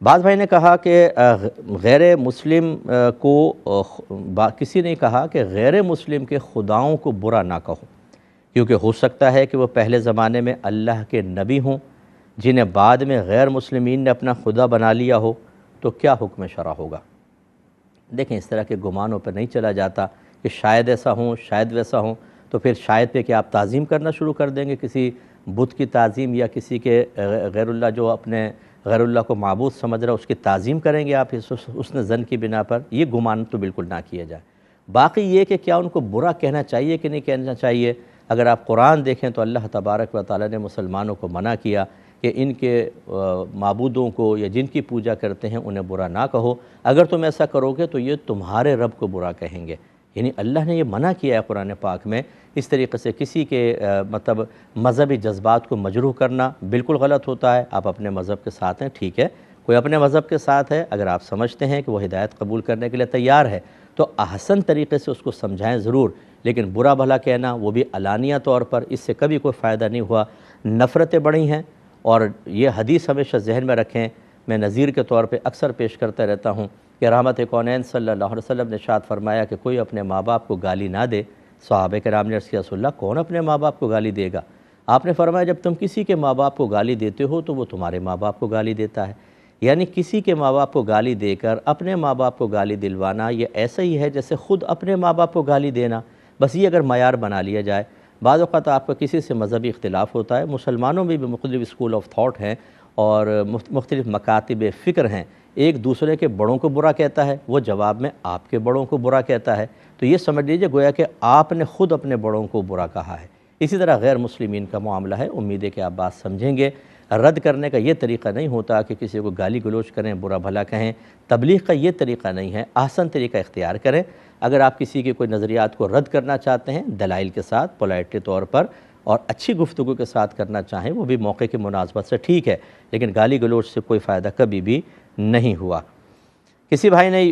بعض بھائی نے کہا کہ غیر مسلم کسی نے کہا کہ غیر مسلم کے خداؤں کو برا نہ کہو، کیونکہ ہو سکتا ہے کہ وہ پہلے زمانے میں اللہ کے نبی ہوں جنہیں بعد میں غیر مسلمین نے اپنا خدا بنا لیا ہو، تو کیا حکم شرع ہوگا؟ دیکھیں، اس طرح کے گمانوں پر نہیں چلا جاتا کہ شاید ایسا ہوں شاید ویسا ہوں، تو پھر شاید پہ کہ آپ تعظیم کرنا شروع کر دیں گے، کسی بت کی تعظیم یا کسی کے غیر اللہ جو اپنے غیر اللہ کو معبود سمجھ رہا ہے اس کی تعظیم کریں گے آپ اس نے ظن کی بنا پر؟ یہ گمان تو بالکل نہ کیا جائے۔ باقی یہ کہ کیا ان کو برا کہنا چاہیے کہ نہیں کہنا چاہیے، اگر آپ قرآن دیکھیں تو اللہ تبارک و تعالیٰ نے مسلمانوں کو منع کیا کہ ان کے معبودوں کو یا جن کی پوجا کرتے ہیں انہیں برا نہ کہو، اگر تم ایسا کرو گے تو یہ تمہارے رب کو برا کہیں گے۔ یعنی اللہ نے یہ منع کیا ہے قرآن پاک میں، اس طریقے سے کسی کے مطلب مذہبی جذبات کو مجروح کرنا بالکل غلط ہوتا ہے۔ آپ اپنے مذہب کے ساتھ ہیں، ٹھیک ہے، کوئی اپنے مذہب کے ساتھ ہے، اگر آپ سمجھتے ہیں کہ وہ ہدایت قبول کرنے کے لیے تیار ہے تو احسن طریقے سے اس کو سمجھائیں ضرور، لیکن برا بھلا کہنا وہ بھی علانیہ طور پر، اس سے کبھی کوئی فائدہ نہیں ہوا، نفرتیں بڑھی ہیں۔ اور یہ حدیث ہمیشہ ذہن میں رکھیں، میں نظیر کے طور پہ اکثر پیش کرتا رہتا ہوں کہ رحمت کونین صلی اللہ علیہ وسلم نے ارشاد فرمایا کہ کوئی اپنے ماں باپ کو گالی نہ دے۔ صحابہ کرام نے عرض کیا رسول اللہ کون اپنے ماں باپ کو گالی دے گا؟ آپ نے فرمایا جب تم کسی کے ماں باپ کو گالی دیتے ہو تو وہ تمہارے ماں باپ کو گالی دیتا ہے۔ یعنی کسی کے ماں باپ کو گالی دے کر اپنے ماں باپ کو گالی دلوانا یہ ایسا ہی ہے جیسے خود اپنے ماں باپ کو گالی دینا، بس یہ اگر معیار بنا لیا جائے۔ بعض اوقات آپ کا کسی سے مذہبی اختلاف ہوتا ہے، مسلمانوں میں بھی مختلف اسکول آف تھاٹ ہیں اور مختلف مکاتب فکر ہیں، ایک دوسرے کے بڑوں کو برا کہتا ہے، وہ جواب میں آپ کے بڑوں کو برا کہتا ہے، تو یہ سمجھ لیجئے گویا کہ آپ نے خود اپنے بڑوں کو برا کہا ہے۔ اسی طرح غیر مسلمین کا معاملہ ہے، امید ہے کہ آپ بات سمجھیں گے۔ رد کرنے کا یہ طریقہ نہیں ہوتا کہ کسی کو گالی گلوچ کریں، برا بھلا کہیں، تبلیغ کا یہ طریقہ نہیں ہے، احسن طریقہ اختیار کریں۔ اگر آپ کسی کے کوئی نظریات کو رد کرنا چاہتے ہیں دلائل کے ساتھ، پولائٹلی طور پر اور اچھی گفتگو کے ساتھ کرنا چاہیں، وہ بھی موقع کی مناسبت سے ٹھیک ہے، لیکن گالی گلوچ سے کوئی فائدہ کبھی بھی نہیں ہوا۔ کسی بھائی نے